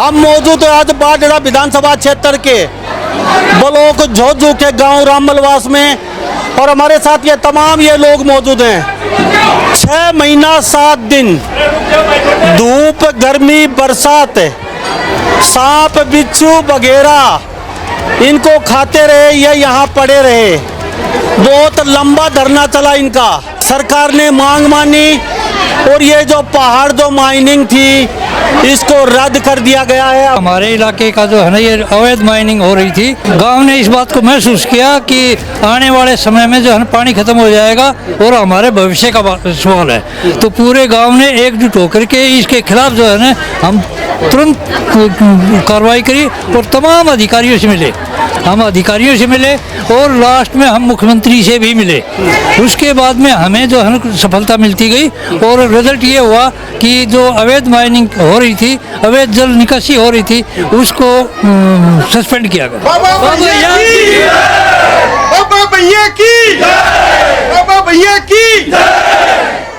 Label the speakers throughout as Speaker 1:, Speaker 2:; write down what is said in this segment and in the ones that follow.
Speaker 1: हम मौजूद हैं आज बाडड़ा विधानसभा क्षेत्र के ब्लॉक झोझू के गांव रामलवास में और हमारे साथ ये तमाम लोग मौजूद हैं। 6 महीना 7 दिन धूप गर्मी बरसात सांप बिच्छू वगैरह इनको खाते रहे, ये यहाँ पड़े रहे। बहुत लंबा धरना चला इनका, सरकार ने मांग मानी और ये जो पहाड़ जो माइनिंग थी इसको रद्द कर दिया गया है।
Speaker 2: हमारे इलाके का जो है ना, ये अवैध माइनिंग हो रही थी। गांव ने इस बात को महसूस किया कि आने वाले समय में जो है ना पानी खत्म हो जाएगा और हमारे भविष्य का सवाल है, तो पूरे गांव ने एकजुट होकर के इसके खिलाफ जो है ना हम तुरंत कार्रवाई करी और तमाम अधिकारियों से मिले। हम अधिकारियों से मिले और लास्ट में हम मुख्यमंत्री से भी मिले। उसके बाद में हमें जो है ना सफलता मिलती गई और रिजल्ट ये हुआ कि जो अवैध माइनिंग हो रही थी, अवैध जल निकासी हो रही थी, उसको सस्पेंड किया गया।
Speaker 3: बाबा भैया की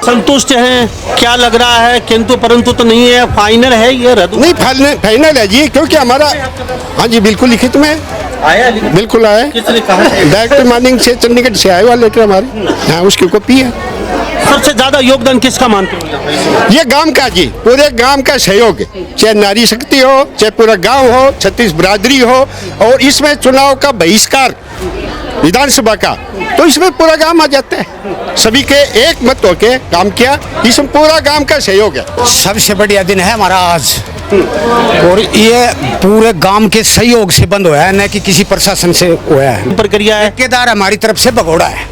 Speaker 1: संतुष्ट हैं? क्या लग रहा है किंतु परंतु तो नहीं है, फाइनल है ये रद्द?
Speaker 3: नहीं, फाइनल है जी, क्योंकि हमारा हाँ जी बिल्कुल लिखित में
Speaker 1: आया,
Speaker 3: बिल्कुल आया।
Speaker 1: किसने कहा?
Speaker 3: डायरेक्टर माइनिंग से चंडीगढ़ से आया हुआ लेटर हमारे, हाँ उसकी कॉपी है।
Speaker 1: सबसे ज्यादा योगदान किसका मानते हो?
Speaker 3: ये गांव का जी, पूरे गांव का सहयोग है, चाहे नारी शक्ति हो, चाहे पूरा गांव हो, छत्तीस बिरादरी हो। और इसमें चुनाव का बहिष्कार विधानसभा का, तो इसमें पूरा गांव आ जाता है। सभी के एक मत होके काम किया, इसमें पूरा गांव का सहयोग है।
Speaker 4: सबसे बढ़िया दिन है हमारा आज, और ये पूरे गांव के सहयोग से बंद हुआ है, न कि किसी प्रशासन से हुआ है।
Speaker 1: प्रक्रिया है,
Speaker 4: ठेकेदार हमारी तरफ से भगोड़ा है,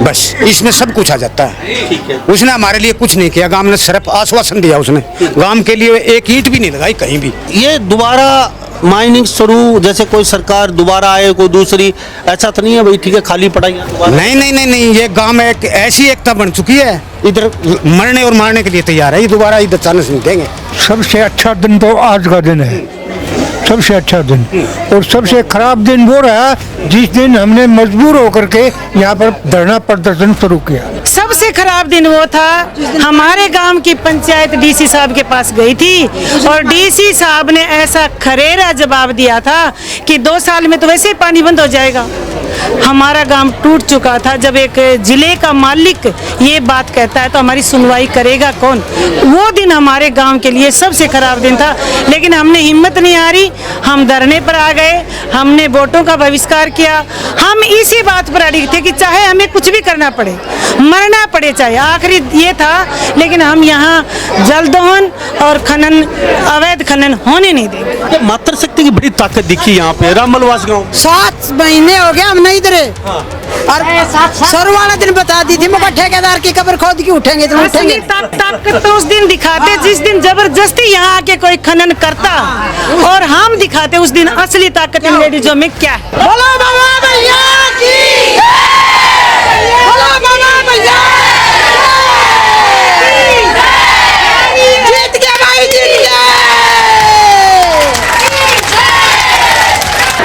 Speaker 4: बस इसमें सब कुछ आ जाता है। उसने हमारे लिए कुछ नहीं किया, गांव ने सिर्फ आश्वासन दिया। उसने गांव के लिए एक ईंट भी नहीं लगाई कहीं भी।
Speaker 1: ये दोबारा माइनिंग शुरू, जैसे कोई सरकार दोबारा आए कोई दूसरी, ऐसा तो नहीं है भाई ठीक है खाली पड़ा है?
Speaker 4: नहीं नहीं नहीं नहीं, ये गांव में एक ऐसी एकता बन चुकी है, इधर मरने और मारने के लिए तैयार है। ये दोबारा इधर चांस नहीं देंगे।
Speaker 5: सबसे अच्छा दिन तो आज का दिन है, सबसे अच्छा दिन। और सबसे खराब दिन वो रहा जिस दिन हमने मजबूर होकर के यहाँ पर धरना प्रदर्शन शुरू किया।
Speaker 6: सबसे खराब दिन वो था, हमारे गांव की पंचायत डीसी साहब के पास गई थी और डीसी साहब ने ऐसा खरेरा जवाब दिया था कि 2 साल में तो वैसे ही पानी बंद हो जाएगा। हमारा गांव टूट चुका था। जब एक जिले का मालिक ये बात कहता है तो हमारी सुनवाई करेगा कौन? वो दिन हमारे गांव के लिए सबसे खराब दिन था, लेकिन हमने हिम्मत नहीं हारी, हम धरने पर आ गए, हमने वोटों का बहिष्कार किया। हम इसी बात पर अड़िग थे कि चाहे हमें कुछ भी करना पड़े, मरना पड़े, चाहे आखिरी ये था, लेकिन हम यहाँ जल दोहन और खनन, अवैध खनन होने नहीं देंगे।
Speaker 1: मातृ शक्ति की बड़ी ताकत दिखी यहाँ पे रामलवास गाँव।
Speaker 7: 7 महीने हो गए हम नहीं इधर, और शुरुआत दिन बता दी थी मगर ठेकेदार की कब्र खोद के उठेंगे तो उठेंगे।
Speaker 6: ताकत तो उस दिन दिखाते जिस दिन जबरदस्ती यहाँ आके कोई खनन करता, और हम दिखाते उस दिन असली ताकत इन लेडीजों में क्या है।
Speaker 7: बोलो बाबा भैया की, बोलो बाबा भैया, जीत गए भाई, जीत गए।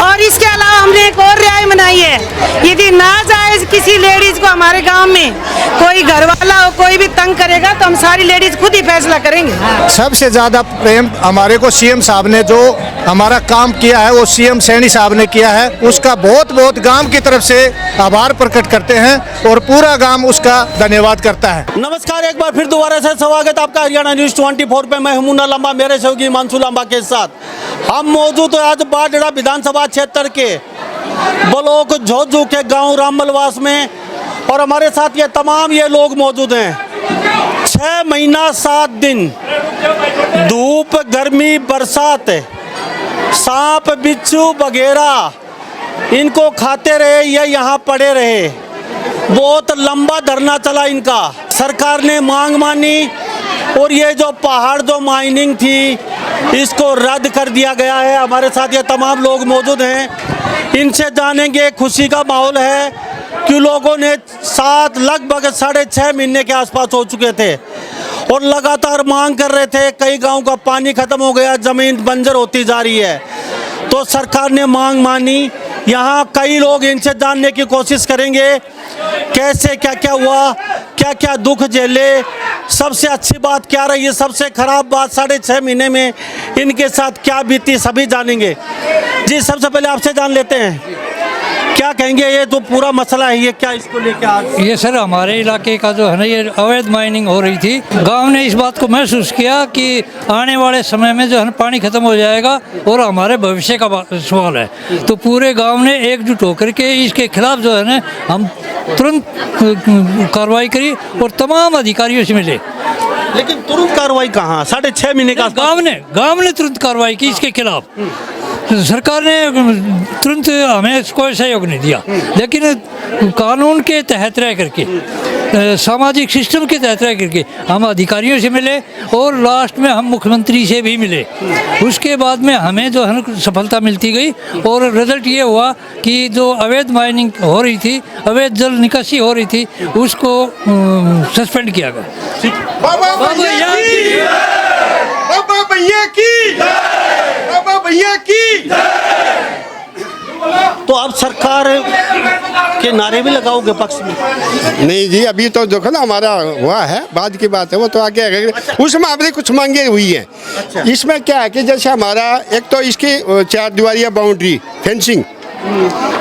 Speaker 6: और इसके अलावा हमने एक और रियायत बनाई है, यदि नाजायज किसी लेडीज को हमारे गांव में कोई घर वाला हो, कोई भी तंग करेगा तो हम सारी लेडीज खुद ही फैसला करेंगे।
Speaker 8: सबसे ज्यादा प्रेम हमारे को सीएम साहब ने जो हमारा काम किया है वो सीएम सैनी साहब ने किया है, उसका बहुत बहुत गांव की तरफ से आभार प्रकट करते हैं और पूरा गांव उसका धन्यवाद करता है।
Speaker 1: नमस्कार, एक बार फिर दोबारा से स्वागत आपका हरियाणा न्यूज 24 पे। मैं हूं लंबा, मेरे सहयोगी हिमांशु लंबा के साथ हम मौजूद हैं आज बाडड़ा विधानसभा क्षेत्र के ब्लॉक झोझू के गांव रामलवास में और हमारे साथ ये तमाम लोग मौजूद हैं। 6 महीना 7 दिन धूप गर्मी बरसात सांप बिच्छू वगैरह इनको खाते रहे, ये यहाँ पड़े रहे। बहुत लंबा धरना चला इनका, सरकार ने मांग मानी और ये जो पहाड़ जो माइनिंग थी इसको रद्द कर दिया गया है। हमारे साथ ये तमाम लोग मौजूद हैं, इनसे जानेंगे। खुशी का माहौल है कि लोगों ने लगभग 6.5 महीने के आसपास हो चुके थे और लगातार मांग कर रहे थे। कई गांव का पानी खत्म हो गया, जमीन बंजर होती जा रही है, तो सरकार ने मांग मानी यहाँ कई लोग इनसे जानने की कोशिश करेंगे कैसे क्या क्या हुआ, क्या क्या दुख झेले, सबसे अच्छी बात क्या रही, सबसे खराब बात 6.5 महीने में इनके साथ क्या बीती, सभी जानेंगे। जी सबसे पहले आपसे जान लेते हैं, क्या कहेंगे ये जो पूरा मसला है ये क्या इसको लेके आज?
Speaker 2: ये सर हमारे इलाके का जो है ना ये अवैध माइनिंग हो रही थी। गांव ने इस बात को महसूस किया कि आने वाले समय में जो है ना पानी खत्म हो जाएगा और हमारे भविष्य का सवाल है। तो पूरे गांव ने एकजुट होकर के इसके खिलाफ जो है ना हम तुरंत कार्रवाई करी और तमाम अधिकारियों से मिले।
Speaker 1: लेकिन तुरंत कार्रवाई कहाँ? 6.5 महीने का
Speaker 2: गांव ने तुरंत कार्रवाई की इसके खिलाफ। सरकार ने तुरंत हमें कोई सहयोग नहीं दिया, लेकिन कानून के तहत रह करके, सामाजिक सिस्टम के तहत रह करके हम अधिकारियों से मिले और लास्ट में हम मुख्यमंत्री से भी मिले। उसके बाद में हमें जो है ना सफलता मिलती गई और रिजल्ट ये हुआ कि जो अवैध माइनिंग हो रही थी, अवैध जल निकासी हो रही थी, उसको सस्पेंड किया गया।
Speaker 3: बाबा भैया की, बाबा भैया की, बाबा भैया की।
Speaker 1: तो आप सरकार के नारे भी लगाओगे पक्ष में?
Speaker 3: नहीं जी, अभी तो देखो ना हमारा हुआ है, बाद की बात है, वो तो आगे आगे उसमें हमने कुछ मांगे हुई है। इसमें क्या है कि जैसे हमारा एक तो इसकी 4 दीवारियाँ बाउंड्री फेंसिंग,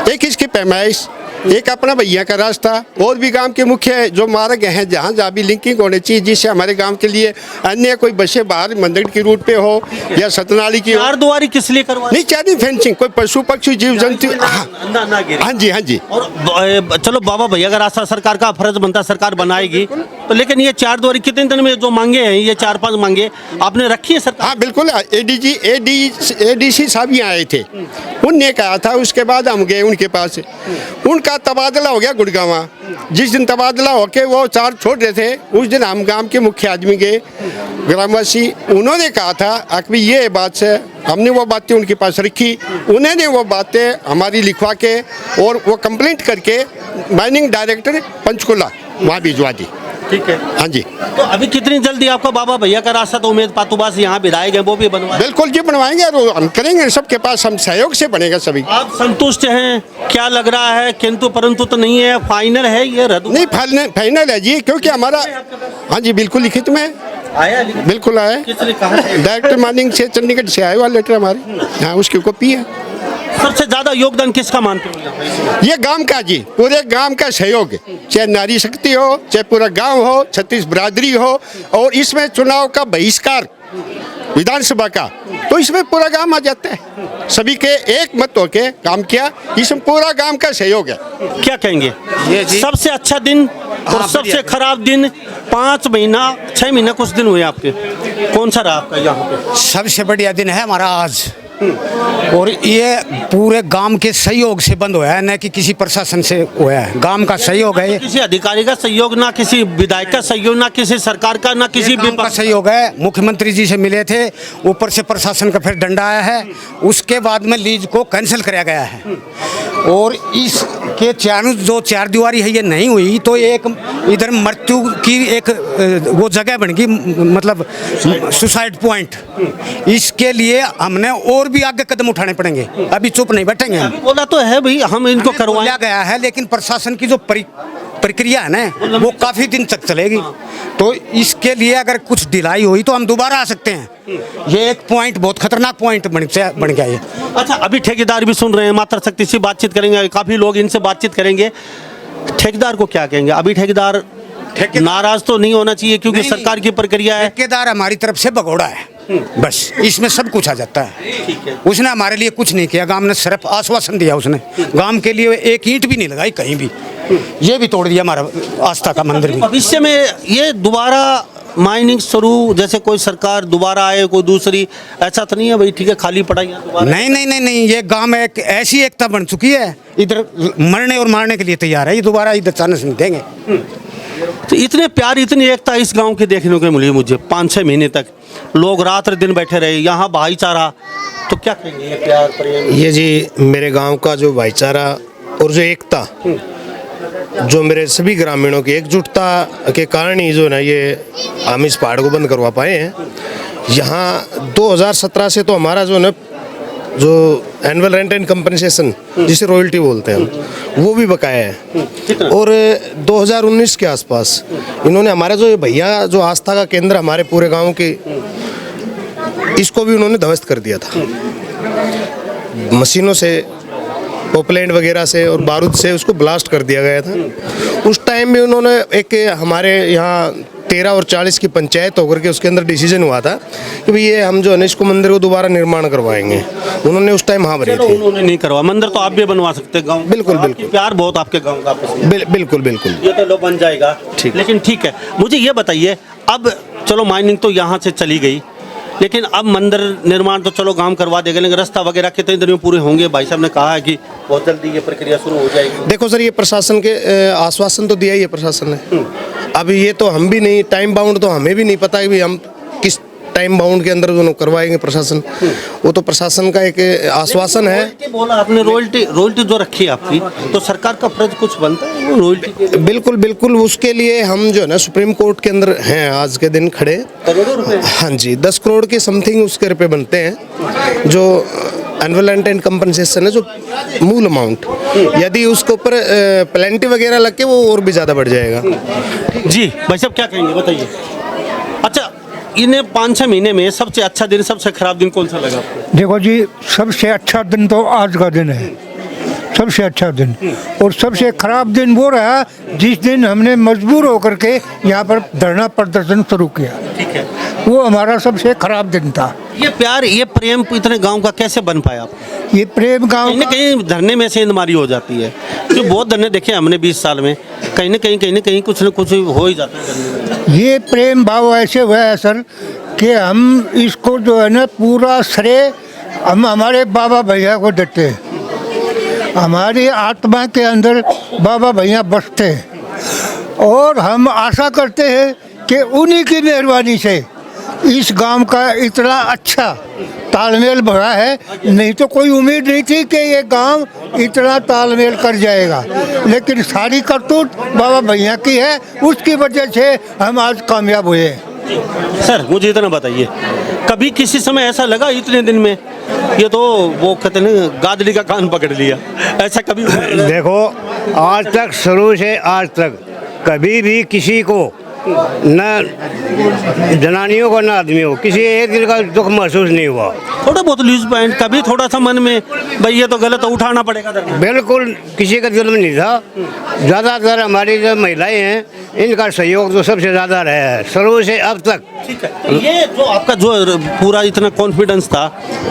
Speaker 3: एक इसकी पैमाइश, एक अपना भैया का रास्ता, और भी गांव के मुख्य जो मार्ग हैं जहाँ जहाँ भी लिंकिंग होनी चाहिए, जिससे हमारे गांव के लिए अन्य कोई बसें बाहर मंदिर की रूट पे हो या सतनाली की
Speaker 1: 4 दुआरी किस लिए करवा?
Speaker 3: नहीं, 4 फेंसिंग, कोई पशु पक्षी जीव जंतु।
Speaker 1: ना गिरे।
Speaker 3: हाँ जी, हाँ जी।
Speaker 1: और चलो बाबा भैया का रास्ता सरकार का फर्ज बनता, सरकार बनाएगी, तो लेकिन ये 4 दुआरी कितने दिन में जो मांगे हैं, ये 4-5 मांगे आपने रखी है सरकार?
Speaker 3: हाँ बिल्कुल, एडीसी साहब यहाँ आए थे, उनने कहा था, उसके बाद हम गए उनके पास, उनका तबादला हो गया गुड़गांव। जिस दिन तबादला होके वो 4 छोड़ रहे थे, उस दिन हम गांव के मुख्य आदमी गए, ग्रामवासी, उन्होंने कहा था कि ये बात से, हमने वो बातें उनके पास रखी, उन्होंने वो बातें हमारी लिखवा के और वो कंप्लेंट करके माइनिंग डायरेक्टर पंचकुला वहाँ भिजवा दी।
Speaker 1: ठीक है।
Speaker 3: हाँ जी।
Speaker 1: तो अभी कितनी जल्दी आपका बाबा भैया का रास्ता तो उमेद पातुबास यहाँ विधायक है वो भी बनवा?
Speaker 3: बिल्कुल जी, बनवाएंगे और हम करेंगे, सबके पास हम सहयोग से बनेगा सभी।
Speaker 1: आप संतुष्ट हैं? क्या लग रहा है किंतु परंतु तो नहीं है, फाइनल है ये रद्द?
Speaker 3: नहीं, फाइनल है जी, क्योंकि हमारा, हाँ जी बिल्कुल लिखित में
Speaker 1: आया,
Speaker 3: बिल्कुल आया।
Speaker 1: किसने कहा?
Speaker 3: डायरेक्टर माइनिंग से चंडीगढ़ से आया हुआ लेटर हमारे, हाँ उसकी कॉपी है।
Speaker 1: सबसे ज्यादा योगदान किसका मानते हो?
Speaker 3: ये गांव का जी, पूरे गांव का सहयोग है, चाहे नारी शक्ति हो, चाहे पूरा गांव हो, 36 बिरादरी हो, और इसमें चुनाव का बहिष्कार विधानसभा का, तो इसमें पूरा गांव आ जाता है, सभी के एक मत होके काम किया, इसमें पूरा गांव का सहयोग है।
Speaker 1: क्या कहेंगे
Speaker 4: ये जी,
Speaker 1: सबसे अच्छा दिन और सबसे खराब दिन? 5 महीना 6 महीना कुछ दिन हुए आपके, कौन सा रहा आपका यहाँ पे?
Speaker 4: सबसे बढ़िया दिन है हमारा आज, और ये पूरे गांव के सहयोग से बंद हुआ है, न कि किसी प्रशासन से हुआ है, गांव का सहयोग है।
Speaker 1: किसी अधिकारी का सहयोग, ना किसी विधायक का सहयोग, ना किसी सरकार का, ना किसी
Speaker 4: गांव का सहयोग है। मुख्यमंत्री जी से मिले थे, ऊपर से प्रशासन का फिर डंडा आया है, उसके बाद में लीज को कैंसिल कराया गया है, और इसके जो 4 दीवारी है ये नहीं हुई तो एक इधर मृत्यु की एक वो जगह बन गई, मतलब सुसाइड पॉइंट। इसके लिए हमने और भी आगे कदम उठाने पड़ेंगे, अभी चुप नहीं बैठेंगे हम।
Speaker 1: बोला तो है भाई हम इनको करवाया
Speaker 4: गया है, लेकिन प्रशासन की जो प्रक्रिया है ना वो काफी दिन तक चलेगी, तो इसके लिए अगर कुछ ढिलाई हुई तो हम दोबारा आ सकते हैं। ये एक पॉइंट, बहुत खतरनाक पॉइंट बन गया ये।
Speaker 1: अच्छा, अभी ठेकेदार भी सुन रहे हैं, मातृ शक्ति से बातचीत करेंगे, काफी लोग इनसे बातचीत करेंगे। ठेकेदार को क्या कहेंगे? अभी ठेकेदार नाराज तो नहीं होना चाहिए क्योंकि सरकार की प्रक्रिया है।
Speaker 4: ठेकेदार हमारी तरफ से भगोड़ा है, बस इसमें सब कुछ आ जाता है। उसने हमारे लिए कुछ नहीं किया, गांव ने सिर्फ आश्वासन दिया, उसने गांव के लिए एक ईंट भी नहीं लगाई कहीं भी, ये भी तोड़ दिया हमारा आस्था का मंदिर भी।
Speaker 1: भविष्य में ये दोबारा माइनिंग शुरू, जैसे कोई सरकार दोबारा आए, कोई दूसरी, ऐसा तो नहीं है भाई ठीक है खाली पड़ा यहाँ?
Speaker 4: नहीं, ये गांव में एक ऐसी एकता बन चुकी है, इधर मरने और मारने के लिए तैयार है, ये दोबारा इधर चांस नहीं देंगे।
Speaker 1: तो इतने प्यार, इतनी एकता इस गांव के देखने को मिली मुझे 5-6 महीने तक, लोग रात दिन बैठे रहे, यहाँ भाईचारा, तो क्या कहेंगे ये प्यार प्रेम?
Speaker 9: ये जी मेरे गांव का जो भाईचारा और जो एकता, जो मेरे सभी ग्रामीणों की एकजुटता के कारण ही जो ना ये हम इस पहाड़ को बंद करवा पाए हैं। यहाँ 2017 से तो हमारा जो एनुअल रेंट एंड कंपनसेशन जिसे रॉयल्टी बोलते हैं हम, वो भी बकाया है। और 2019 के आसपास इन्होंने हमारे जो ये भैया जो आस्था का केंद्र हमारे पूरे गांव के, इसको भी उन्होंने ध्वस्त कर दिया था मशीनों से, पोपलैंड वगैरह से और बारूद से उसको ब्लास्ट कर दिया गया था। उस टाइम में उन्होंने एक हमारे यहाँ 13 और 40 की पंचायत होकर के उसके अंदर डिसीजन हुआ था कि भाई ये हम जो है ना इसको मंदिर को दोबारा निर्माण करवाएंगे। उन्होंने उस टाइम हाँ भरी थी।
Speaker 1: उन्होंने नहीं करवा, मंदिर तो आप भी बनवा सकते हैं गाँव।
Speaker 9: बिल्कुल,
Speaker 1: आपकी
Speaker 9: बिल्कुल।
Speaker 1: प्यार बहुत आपके गाँव का आपस में।
Speaker 9: बिल्कुल बिल्कुल।
Speaker 1: ये तो लो बन जाएगा,
Speaker 9: ठीक।
Speaker 1: लेकिन ठीक है, मुझे ये बताइए, अब चलो माइनिंग तो यहाँ से चली गई, लेकिन अब मंदिर निर्माण तो चलो गांव करवा देगा, लेकिन रास्ता वगैरह कितने दिन में पूरे होंगे? भाई साहब ने कहा है कि बहुत जल्दी ये प्रक्रिया शुरू हो जाएगी।
Speaker 9: देखो सर, ये प्रशासन के आश्वासन तो दिया ही है प्रशासन ने। अब ये तो हम भी नहीं, टाइम बाउंड तो हमें भी नहीं पता है कि हम किस टाइम बाउंड के अंदर जो करवाएंगे प्रशासन, वो तो प्रशासन का एक आश्वासन है।
Speaker 1: बोला आपने रॉयल्टी जो रखी है आपकी, तो सरकार का फर्ज कुछ बनता है वो रॉयल्टी?
Speaker 9: बिल्कुल बिल्कुल, उसके लिए हम जो है ना सुप्रीम कोर्ट के अंदर हैं आज के दिन खड़े।
Speaker 1: करोड़ों रुपए?
Speaker 9: हाँ जी, 10 करोड़ के समथिंग उसके रुपए बनते हैं, जो एनुअल रेंट एंड कंपनसेशन है, जो मूल अमाउंट। यदि उसके ऊपर प्लेंटी वगैरह लग के वो और भी ज़्यादा बढ़ जाएगा।
Speaker 1: जी भाई साहब क्या कहेंगे बताइए। अच्छा, इन्हें 5-6 महीने में सबसे अच्छा दिन, सबसे खराब दिन कौन सा लगा आपको?
Speaker 5: देखो जी, सबसे अच्छा दिन तो आज का दिन है, सबसे अच्छा दिन। और सबसे खराब दिन वो रहा जिस दिन हमने मजबूर होकर के यहाँ पर धरना प्रदर्शन शुरू किया।
Speaker 1: ठीक है,
Speaker 5: वो हमारा सबसे खराब दिन था।
Speaker 1: ये प्यार, ये प्रेम इतने गांव का कैसे बन पाया आपको?
Speaker 5: ये प्रेम गाँव
Speaker 1: कहीं ना कहीं धरने में सेंधमारी हो जाती है, जो बहुत धरने देखे हमने 20 साल में, कहीं ना कहीं कुछ ना कुछ हो ही जाता है धरने में।
Speaker 5: ये प्रेम भाव ऐसे हुआ है सर कि हम इसको जो है ना पूरा श्रेय हम हमारे बाबा भैया को देते हैं। हमारी आत्मा के अंदर बाबा भैया बसते हैं और हम आशा करते हैं कि उन्हीं की मेहरबानी से इस गांव का इतना अच्छा तालमेल बढ़ा है। नहीं तो कोई उम्मीद नहीं थी कि ये गांव इतना तालमेल कर जाएगा, लेकिन सारी करतूत बाबा भैया की है, उसकी वजह से हम आज कामयाब हुए।
Speaker 1: सर मुझे इतना बताइए, कभी किसी समय ऐसा लगा इतने दिन में ये तो वो कहते हैं गादड़ी का कान पकड़ लिया, ऐसा कभी?
Speaker 4: देखो, आज तक, शुरू से आज तक कभी भी किसी को, न जनानियों को न आदमियों को, किसी एक दिन का दुख महसूस नहीं हुआ।
Speaker 1: थोड़ा बहुत लूज पॉइंट कभी थोड़ा सा मन में भाई ये तो गलत है, उठाना पड़ेगा?
Speaker 4: बिल्कुल किसी का दिल में नहीं था। ज़्यादातर हमारी जो महिलाएं हैं, इनका सहयोग तो सबसे ज़्यादा रहा है शुरू से अब तक।
Speaker 1: ठीक है, ये जो आपका जो पूरा इतना कॉन्फिडेंस था,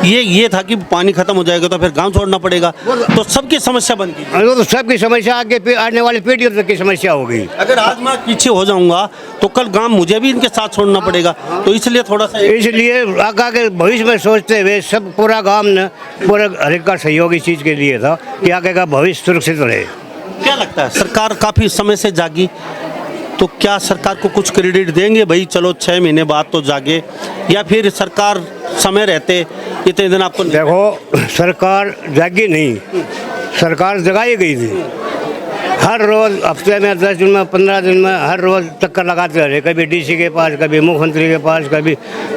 Speaker 1: ये था कि पानी खत्म हो जाएगा तो फिर गांव छोड़ना पड़ेगा, तो सबकी समस्या बन गई।
Speaker 4: वो तो सबकी समस्या, आगे आने वाली पीढ़ियों तक की समस्या होगी।
Speaker 1: अगर आज मैं पीछे हो जाऊंगा तो कल गांव मुझे भी इनके साथ छोड़ना पड़ेगा, तो इसलिए थोड़ा सा,
Speaker 4: इसलिए आगे भविष्य में सोचते हुए सब पूरा गांव ने, पूरा हर एक का सहयोग इस चीज़ के लिए था कि आगे का भविष्य सुरक्षित रहे।
Speaker 1: क्या लगता है सरकार काफ़ी समय से जागी, तो क्या सरकार को कुछ क्रेडिट देंगे भाई चलो 6 महीने बाद तो जागे, या फिर सरकार समय रहते इतने दिन आपको?
Speaker 4: देखो, सरकार जागी नहीं, सरकार जगाई गई थी। हर रोज़ हफ्ते में 10 दिन में 15 दिन में हर रोज़ चक्कर लगाते रहे, कभी डीसी के पास, कभी मुख्यमंत्री के पास, कभी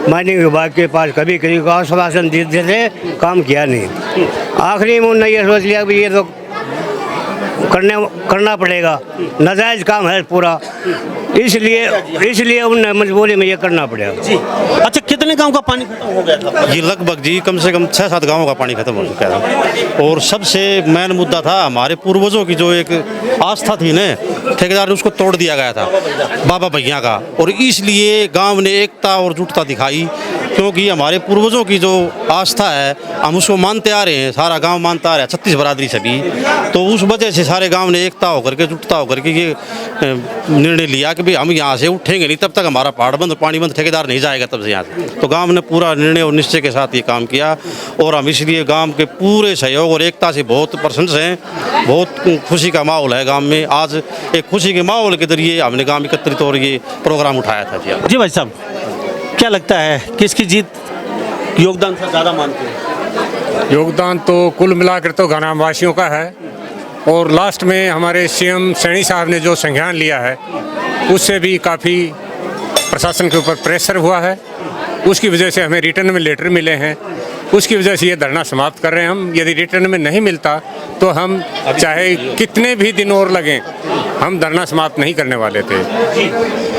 Speaker 4: माइनिंग विभाग के पास, कभी किसी को आश्वासन देते थे, काम किया नहीं। आखिरी में उन्होंने ये सोच लिया कि ये तो करना पड़ेगा, नाजायज़ काम है पूरा, इसलिए उन्हें मजबूरी में ये करना पड़ेगा।
Speaker 1: जी अच्छा, कितने गांव का पानी खत्म हो गया था?
Speaker 10: ये लगभग जी कम से कम 6-7 गांवों का पानी खत्म हो चुका था। और सबसे मेन मुद्दा था हमारे पूर्वजों की जो एक आस्था थी न, ठेकेदार ने उसको तोड़ दिया गया था बाबा भैया का, और इसलिए गांव ने एकता और जुटता दिखाई, क्योंकि हमारे पूर्वजों की जो आस्था है हम उसको मानते आ रहे हैं, सारा गांव मानता आ रहा है, 36 बरादरी सभी। तो उस वजह से सारे गांव ने एकता होकर के, जुटता होकर के ये निर्णय लिया कि भाई हम यहाँ से उठेंगे नहीं तब तक हमारा पहाड़ बंद, पानी बंद, ठेकेदार नहीं जाएगा तब से यहाँ से। तो गांव ने पूरा निर्णय और निश्चय के साथ ये काम किया, और हम इसलिए गांव के पूरे सहयोग और एकता से बहुत प्रसन्न हैं। बहुत खुशी का माहौल है गांव में। आज एक खुशी के माहौल के जरिए हमने गांव एकत्रित और ये प्रोग्राम उठाया था।
Speaker 1: जी भाई साहब, क्या लगता है किसकी जीत योगदान से ज़्यादा मानते हैं?
Speaker 11: योगदान तो कुल मिलाकर तो ग्राम वासियों का है, और लास्ट में हमारे सीएम सैनी साहब ने जो संज्ञान लिया है उससे भी काफ़ी प्रशासन के ऊपर प्रेशर हुआ है। उसकी वजह से हमें रिटर्न में लेटर मिले हैं उसकी वजह से ये धरना समाप्त कर रहे हैं हम। यदि रिटर्न में नहीं मिलता तो हम चाहे कितने भी दिन और लगें, हम धरना समाप्त नहीं करने वाले थे।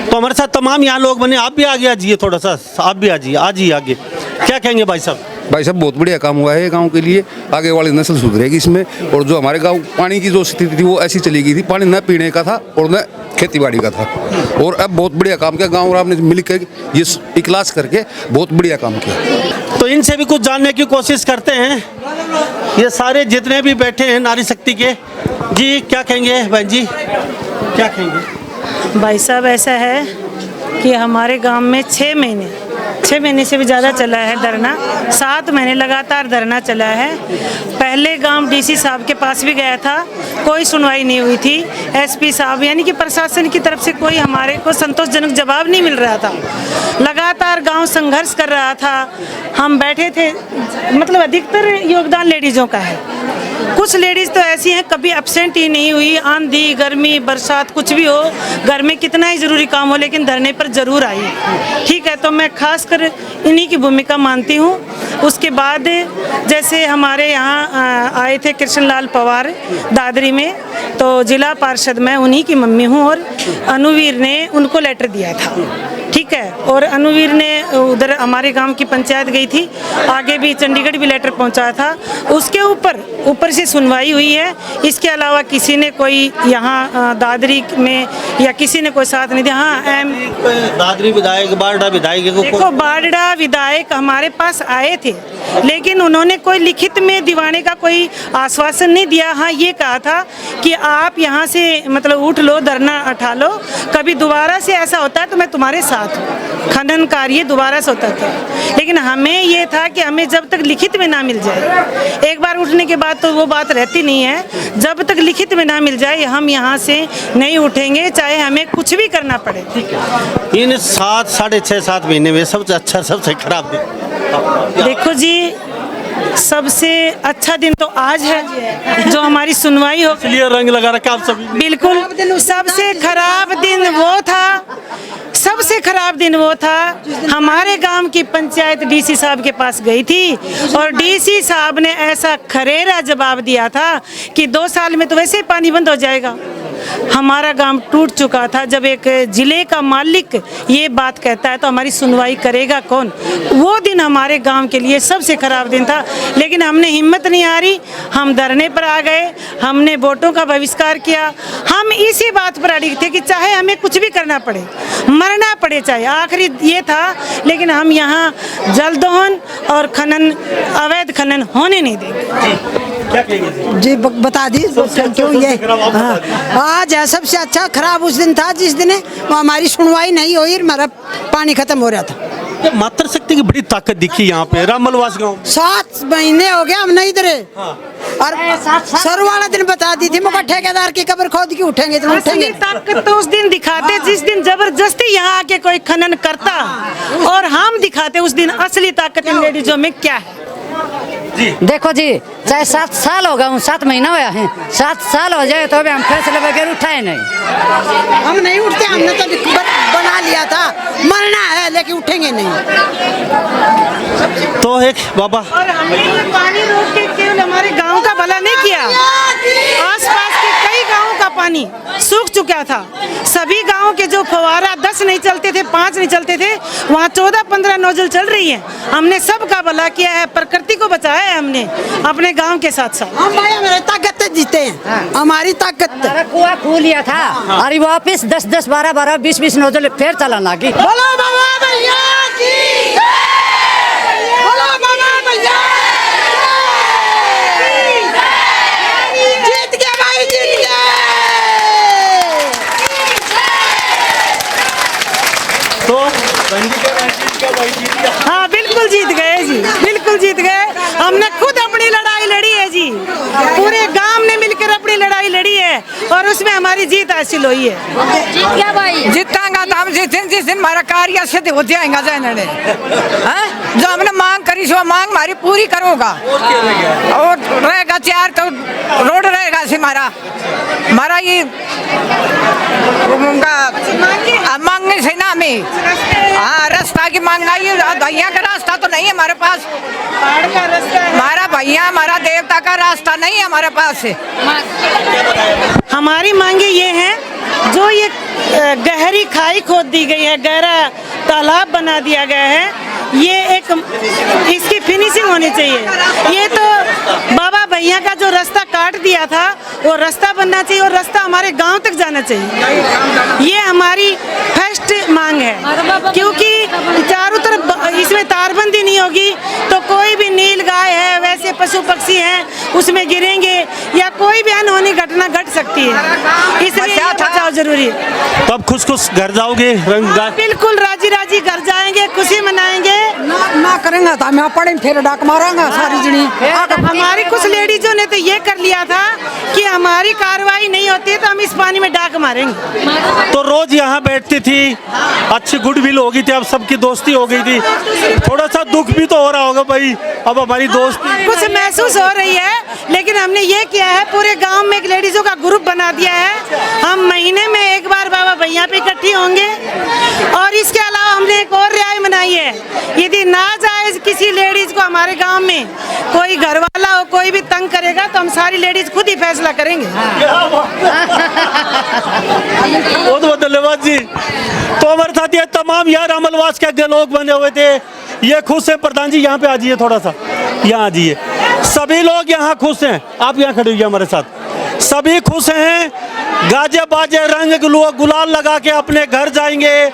Speaker 1: तो हमारे साथ तमाम यहाँ लोग बने, आप भी आगे आ जाइए, थोड़ा सा आप भी आ जाइए, आज ही आगे। क्या कहेंगे भाई साहब?
Speaker 12: भाई साहब बहुत बढ़िया काम हुआ है गांव के लिए, आगे वाली नस्ल सुधरेगी इसमें। और जो हमारे गांव पानी की जो स्थिति थी वो ऐसी चली गई थी, पानी न पीने का था और न खेती बाड़ी का था, और अब बहुत बढ़िया काम किया गाँव वालों ने मिलकर, ये इकलास करके बहुत बढ़िया काम किया।
Speaker 1: तो इनसे भी कुछ जानने की कोशिश करते हैं, ये सारे जितने भी बैठे हैं नारी शक्ति के। जी क्या कहेंगे बहन जी, क्या कहेंगे?
Speaker 6: भाई साहब ऐसा है कि हमारे गांव में 6 महीने से भी ज़्यादा चला है धरना, 7 महीने लगातार धरना चला है। पहले गांव डीसी साहब के पास भी गया था, कोई सुनवाई नहीं हुई थी। एसपी साहब यानी कि प्रशासन की तरफ से कोई हमारे को संतोषजनक जवाब नहीं मिल रहा था। लगातार गांव संघर्ष कर रहा था, हम बैठे थे। मतलब अधिकतर योगदान लेडीज़ों का है, कुछ लेडीज़ तो ऐसी हैं कभी एब्सेंट ही नहीं हुई, आंधी गर्मी बरसात कुछ भी हो, घर में कितना ही ज़रूरी काम हो लेकिन धरने पर ज़रूर आई। ठीक है, तो मैं खासकर इन्हीं की भूमिका मानती हूँ। उसके बाद जैसे हमारे यहाँ आए थे कृष्णलाल पवार दादरी में, तो जिला पार्षद मैं उन्हीं की मम्मी हूँ, और अनुवीर ने उनको लेटर दिया था। ठीक है, और अनुवीर ने उधर हमारे गांव की पंचायत गई थी, आगे भी चंडीगढ़ भी लेटर पहुंचाया था, उसके ऊपर से सुनवाई हुई है। इसके अलावा किसी ने कोई यहाँ दादरी में या किसी ने कोई साथ नहीं दिया। हाँ,
Speaker 1: दादरी विधायक, बारडा विधायक,
Speaker 6: देखो बारडा विधायक हमारे पास आए थे, लेकिन उन्होंने कोई लिखित में दिवाने का कोई आश्वासन नहीं दिया। हाँ, ये कहा था कि आप यहाँ से मतलब उठ लो, धरना उठा लो, कभी दोबारा से ऐसा होता है तो मैं तुम्हारे साथ हूँ। खनन कार्य दोबारा से होता था, लेकिन हमें ये था कि हमें जब तक लिखित में ना मिल जाए, एक बार उठने के बाद तो वो बात रहती नहीं है, जब तक लिखित में ना मिल जाए हम यहाँ से नहीं उठेंगे, चाहे हमें कुछ भी करना पड़े।
Speaker 1: इन 6.5-7 महीने में सबसे अच्छा सबसे खराब दिन?
Speaker 6: देखो जी, सबसे अच्छा दिन तो आज है जो हमारी सुनवाई हो,
Speaker 1: इसलिए रंग लगा रखा आप सभी।
Speaker 6: बिल्कुल, सबसे खराब दिन वो था, सबसे खराब दिन वो था, हमारे गांव की पंचायत डीसी साहब के पास गई थी और डीसी साहब ने ऐसा खरेरा जवाब दिया था कि 2 साल में तो वैसे ही पानी बंद हो जाएगा। हमारा गांव टूट चुका था। जब एक जिले का मालिक ये बात कहता है तो हमारी सुनवाई करेगा कौन? वो दिन हमारे गांव के लिए सबसे खराब दिन था, लेकिन हमने हिम्मत नहीं हारी, हम धरने पर आ गए, हमने वोटों का बहिष्कार किया। हम इसी बात पर अड़िग थे कि चाहे हमें कुछ भी करना पड़े, मरना पड़े, चाहे आखिरी ये था, लेकिन हम यहाँ जल दोहन और खनन, अवैध खनन होने नहीं देंगे।
Speaker 7: जी बता दी क्यों ये? हाँ, आज है सबसे अच्छा। खराब उस दिन था जिस दिन हमारी सुनवाई नहीं हुई, हमारा पानी खत्म हो रहा था।
Speaker 1: मातृ शक्ति की बड़ी ताकत दिखी यहाँ पे रामलवास गांव।
Speaker 7: 7 महीने हो गए हम नहीं इधर। और सर वाला दिन बता दी थी, मगर ठेकेदार की कब्र खोद के उठेंगे तो उठेंगे।
Speaker 6: ताकत तो उस दिन दिखाते जिस दिन जबरदस्ती यहाँ आके कोई खनन करता, और हम दिखाते उस दिन असली ताकत इन लेडीजों में क्या है।
Speaker 13: देखो जी, चाहे 7 साल हो गए, 7 महीना हुआ है, 7 साल हो जाए तो अभी हम फैसले बगैर उठाए नहीं।
Speaker 7: हम नहीं उठते, हमने तो बना लिया था, मरना है लेकिन उठेंगे नहीं।
Speaker 1: तो एक बाबा,
Speaker 6: और हमने ये पानी रोक के केवल हमारे गांव का भला नहीं किया, आसपास के कई गांवों का पानी सूख चुका था। सभी गांवों के जो फवारा 10 नहीं चलते थे, 5 नहीं चलते थे, वहाँ 14-15 नोजल चल रही है। हमने सबका भला किया है, प्रकृति को बचाया है हमने अपने गांव के साथ साथ।
Speaker 7: हम भाई हमारे ताकत जीते हैं, हमारी ताकत।
Speaker 13: हमारा कुआं खो लिया था और वापस 10-10, 12-12, 20-20 नोजल फिर चलाना लगी।
Speaker 7: बोलो बाबा भैया की, बोलो बाबा भैया, जीत गए भाई, जीत गए।
Speaker 1: तो
Speaker 6: हाँ बिल्कुल जीत गए जी, बिल्कुल जीत गए। हमने खुद अपनी लड़ाई लड़ी है जी, पूरे गांव ने मिलकर अपनी लड़ाई लड़ी है। और उसमें हमारी जीत हासिल हुई है।
Speaker 13: जीत गया भाई।
Speaker 14: जीतांगा तो हम जिस दिन हमारा कार्य सिद्ध हो जाएगा ने जो हमने मांग करी सो मांग हमारी पूरी करोगा और रहेगा चार तो रोड रहेगा से हमारा ये मांगने से ना हमें हाँ रास्ता की मांग आई भैया का रास्ता तो नहीं है हमारे पास, हमारा भैया हमारा देवता का रास्ता नहीं है हमारे पास।
Speaker 6: हमारी मांगे ये हैं जो ये गहरी खाई खोद दी गई है, गहरा तालाब बना दिया गया है, ये एक इसकी फिनिशिंग होनी चाहिए। ये तो बाबा भैया का जो रास्ता काट दिया था वो रास्ता बनना चाहिए और रास्ता हमारे गांव तक जाना चाहिए। ये हमारी फर्स्ट मांग है, क्योंकि चारों तरफ इसमें तारबंदी नहीं होगी तो कोई भी नील गाय है, वैसे पशु पक्षी हैं उसमें गिरेंगे या कोई भी अनहोनी घटना घट सकती है, इसलिए बचाव जरूरी है।
Speaker 1: तब खुश खुश घर जाओगे?
Speaker 6: बिल्कुल राजी राजी घर जाएंगे, खुशी मनाएंगे।
Speaker 14: ना करेंगे तो हमें पड़े फिर डाक मारेंगे सारी जनी।
Speaker 6: हमारी कुछ लेडीजों ने तो ये कर लिया था कि हमारी कार्रवाई नहीं होती तो हम इस पानी में डाक मारेंगे।
Speaker 1: तो रोज यहाँ बैठती थी, अच्छी गुडविल हो गई थी, अब सबकी दोस्ती हो गई थी, थोड़ा सा दुख भी तो हो रहा होगा भाई, अब हमारी दोस्ती
Speaker 6: कुछ महसूस हो रही है, लेकिन हमने ये किया है पूरे गांव में एक लेडीजों का ग्रुप बना दिया है। हम महीने में एक बार बाबा भैया पे इकट्ठी होंगे और इसके अलावा हमने एक और रियायत बनाई है, यदि ना जाए किसी लेडीज को हमारे गांव में कोई घर वाला हो कोई भी तंग करेगा तो हम सारी लेडीज खुद ही फैसला करेंगे।
Speaker 1: बहुत बहुत धन्यवाद जी। तो हमारे साथ ये तमाम यार अमलवास के लोग बने हुए थे, ये खुश हैं। प्रधान जी यहाँ पे आ जाइए, थोड़ा सा यहाँ आ जाइए। सभी लोग यहाँ खुश हैं, आप यहाँ खड़े हुए हमारे साथ, सभी खुश हैं, गाजे बाजे रंग गुलाल लगा के अपने घर जाएंगे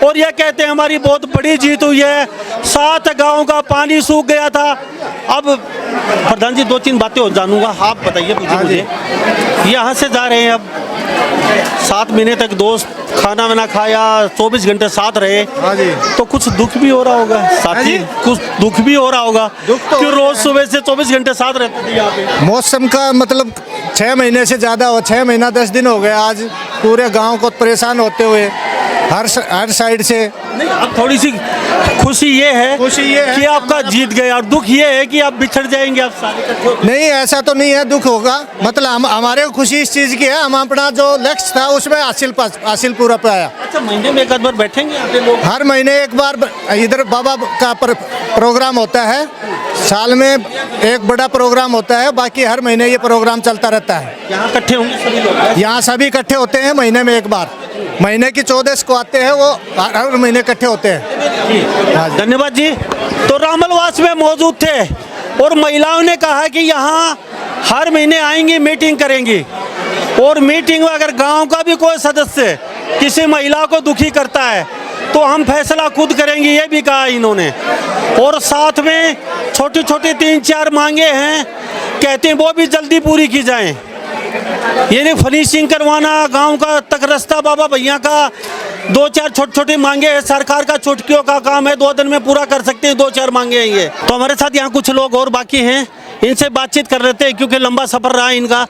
Speaker 1: और ये कहते हैं हमारी बहुत बड़ी जीत हुई है। 7 गांव का पानी सूख गया था। अब प्रधान जी 2-3 बातें और जानूंगा, आप बताइए मुझे। यहाँ से जा रहे हैं, अब 7 महीने तक दोस्त खाना वाना खाया, 24 घंटे साथ रहे, तो कुछ दुख भी हो रहा होगा साथी, कुछ दुख भी हो रहा होगा कि रोज सुबह से 24 घंटे साथ रहते थे यहाँ पे।
Speaker 8: मौसम का मतलब 6 महीने से ज़्यादा हो, 6 महीना 10 दिन हो गए आज पूरे गांव को परेशान होते हुए हर साइड से।
Speaker 1: नहीं, अब थोड़ी सी खुशी ये है कि आपका जीत गए और दुख ये है कि आप बिछड़ जाएंगे आप सारे।
Speaker 8: नहीं, ऐसा तो नहीं है, दुख होगा, मतलब हमारे को खुशी इस चीज़ की है, हम अपना जो लक्ष्य था उसमें हासिल पूरा पाया।
Speaker 1: अच्छा, महीने में एक बार बैठेंगे यहाँ पे लोग?
Speaker 8: हर महीने एक बार इधर बाबा का प्रोग्राम होता है, साल में एक बड़ा प्रोग्राम होता है, बाकी हर महीने ये प्रोग्राम चलता रहता है।
Speaker 1: यहाँ इकट्ठे होंगे सभी लोग?
Speaker 8: यहाँ सभी इकट्ठे होते हैं महीने में एक बार, महीने की 14 को आते हैं, वो हर महीने इकट्ठे होते हैं।
Speaker 1: धन्यवाद जी। तो रामलवास में मौजूद थे और महिलाओं ने कहा कि यहाँ हर महीने आएंगी, मीटिंग करेंगी और मीटिंग में अगर गांव का भी कोई सदस्य किसी महिला को दुखी करता है तो हम फैसला खुद करेंगे, ये भी कहा इन्होंने। और साथ में छोटी छोटी 3-4 मांगे हैं, कहते हैं वो भी जल्दी पूरी की जाएं। यानी फिनिशिंग करवाना, गांव का तक रास्ता बाबा भैया का, 2-4 छोटी मांगे हैं। सरकार का चुटकियों का काम है, 2 दिन में पूरा कर सकते हैं, 2-4 मांगे हैं ये। तो हमारे साथ यहाँ कुछ लोग और बाकी हैं, इनसे बातचीत कर रहे थे क्योंकि लंबा सफर रहा है इनका।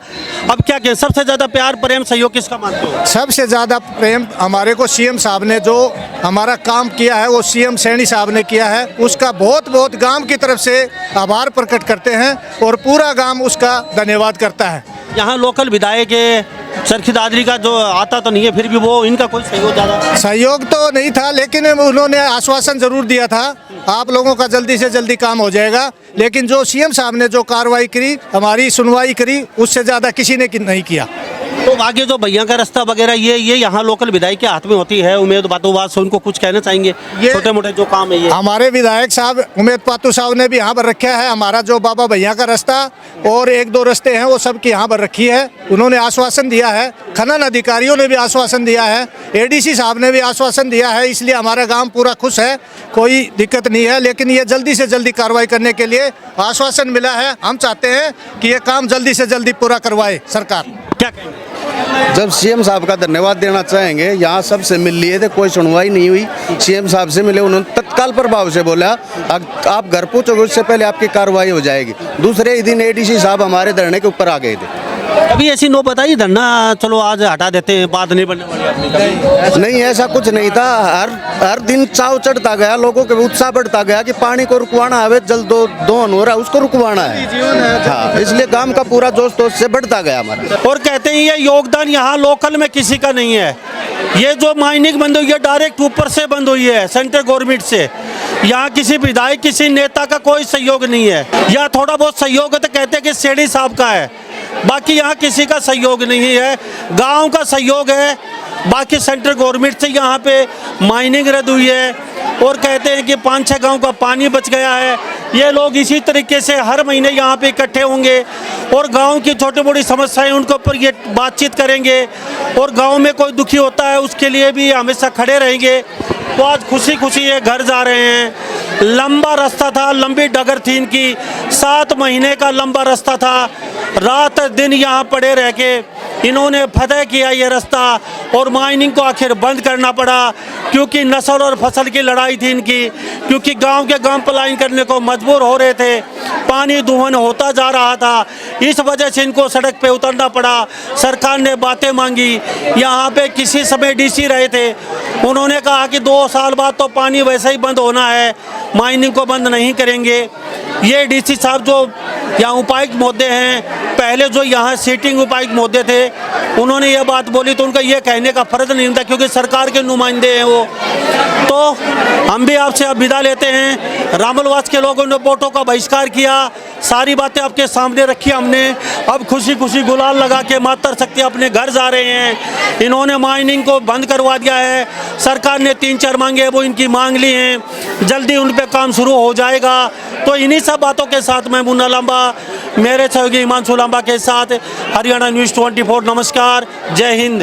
Speaker 1: अब क्या कहें, सबसे ज़्यादा प्यार प्रेम सहयोग किसका मानते हो?
Speaker 8: सबसे ज़्यादा प्रेम हमारे को सीएम साहब ने जो हमारा काम किया है वो सीएम सैनी साहब ने किया है, उसका बहुत बहुत गांव की तरफ से आभार प्रकट करते हैं और पूरा गांव उसका धन्यवाद करता है।
Speaker 1: यहाँ लोकल विधायक चरखी दादरी का जो आता तो नहीं है, फिर भी वो इनका कोई
Speaker 8: सहयोग तो नहीं था, लेकिन उन्होंने आश्वासन जरूर दिया था आप लोगों का जल्दी से जल्दी काम हो जाएगा। लेकिन जो सीएम साहब ने जो कार्रवाई करी, हमारी सुनवाई करी, उससे ज़्यादा किसी ने नहीं किया।
Speaker 1: तो आगे जो भैया का रास्ता वगैरह ये यहाँ लोकल विधायक के हाथ में होती है। उमेद बातों बात से उनको कुछ कहना चाहेंगे, छोटे मोटे जो काम है ये?
Speaker 8: हमारे विधायक साहब उमेद पातू साहब ने भी यहाँ पर रखा है हमारा जो बाबा भैया का रास्ता और 1-2 रास्ते हैं वो सब की यहाँ पर रखी है। उन्होंने आश्वासन दिया है, खनन अधिकारियों ने भी आश्वासन दिया है, एडीसी साहब ने भी आश्वासन दिया है, इसलिए हमारा गाँव पूरा खुश है, कोई दिक्कत नहीं है। लेकिन ये जल्दी से जल्दी कार्रवाई करने के लिए आश्वासन मिला है, हम चाहते हैं कि ये काम जल्दी से जल्दी पूरा करवाए सरकार।
Speaker 1: क्या कहेंगे?
Speaker 15: जब सीएम साहब का धन्यवाद देना चाहेंगे, यहाँ सबसे मिल लिए थे, कोई सुनवाई नहीं हुई, सीएम साहब से मिले, उन्होंने तत्काल प्रभाव से बोला आप घर पहुँचोगे उससे पहले आपकी कार्रवाई हो जाएगी। दूसरे ही दिन एडीसी साहब हमारे धरने के ऊपर आ गए थे।
Speaker 1: अभी ऐसी नो बताई धरना चलो आज हटा देते हैं, बात नहीं बनने वाली अपनी।
Speaker 15: नहीं, ऐसा कुछ नहीं था। हर दिन चाव चढ़ता गया, लोगों के उत्साह बढ़ता गया कि पानी को रुकवाना है, जल दोहन हो रहा है उसको रुकवाना है। हाँ, इसलिए काम का पूरा जोश तोश से बढ़ता गया हमारा।
Speaker 1: और कहते हैं ये योगदान यहाँ लोकल में किसी का नहीं है। ये जो माइनिंग बंद हुई है डायरेक्ट ऊपर से बंद हुई है, सेंट्रल गवर्नमेंट से। यहाँ किसी विधायक किसी नेता का कोई सहयोग नहीं है। या थोड़ा बहुत सहयोग है तो कहते हैं कि सेठी साहब का है, बाकी यहाँ किसी का सहयोग नहीं है। गांव का सहयोग है, बाकी सेंट्रल गवर्नमेंट से यहाँ पे माइनिंग रद्द हुई है। और कहते हैं कि 5-6 गांव का पानी बच गया है। ये लोग इसी तरीके से हर महीने यहाँ पे इकट्ठे होंगे और गांव की छोटी मोटी समस्याएं उनके ऊपर ये बातचीत करेंगे। और गांव में कोई दुखी होता है उसके लिए भी हमेशा खड़े रहेंगे। तो आज खुशी खुशी ये घर जा रहे हैं। लंबा रास्ता था, लंबी डगर थी इनकी, 7 महीने का लंबा रास्ता था। रात दिन यहाँ पड़े रह के इन्होंने फतह किया ये रास्ता और माइनिंग को आखिर बंद करना पड़ा, क्योंकि नस्ल और फसल की लड़ाई थी इनकी। क्योंकि गांव के गांव पलायन करने को मजबूर हो रहे थे, पानी दोहन होता जा रहा था, इस वजह से इनको सड़क पे उतरना पड़ा। सरकार ने बातें मांगी, यहाँ पे किसी समय डीसी रहे थे, उन्होंने कहा कि 2 साल बाद तो पानी वैसे ही बंद होना है, माइनिंग को बंद नहीं करेंगे। ये डीसी साहब जो यहाँ उपायुक्त महोदय हैं, पहले जो यहाँ सिटिंग उपायुक्त महोदय थे, उन्होंने ये बात बोली तो उनका ये कहने का फर्ज नहीं था, क्योंकि सरकार के नुमाइंदे हैं वो। तो हम भी आपसे अब विदा लेते हैं। रामलवास के लोगों ने वोटों का बहिष्कार किया, सारी बातें आपके सामने रखी हमने। अब खुशी खुशी गुलाल लगा के मातर शक्ति अपने घर जा रहे हैं। इन्होंने माइनिंग को बंद करवा दिया है। सरकार ने 3-4 मांगे वो इनकी मांग ली हैं, जल्दी उन पे काम शुरू हो जाएगा। तो इन्हीं सब बातों के साथ मैं मुन्ना लांबा, मेरे सहयोगी हिमांशु लांबा के साथ हरियाणा न्यूज़ 24, नमस्कार, जय हिंद।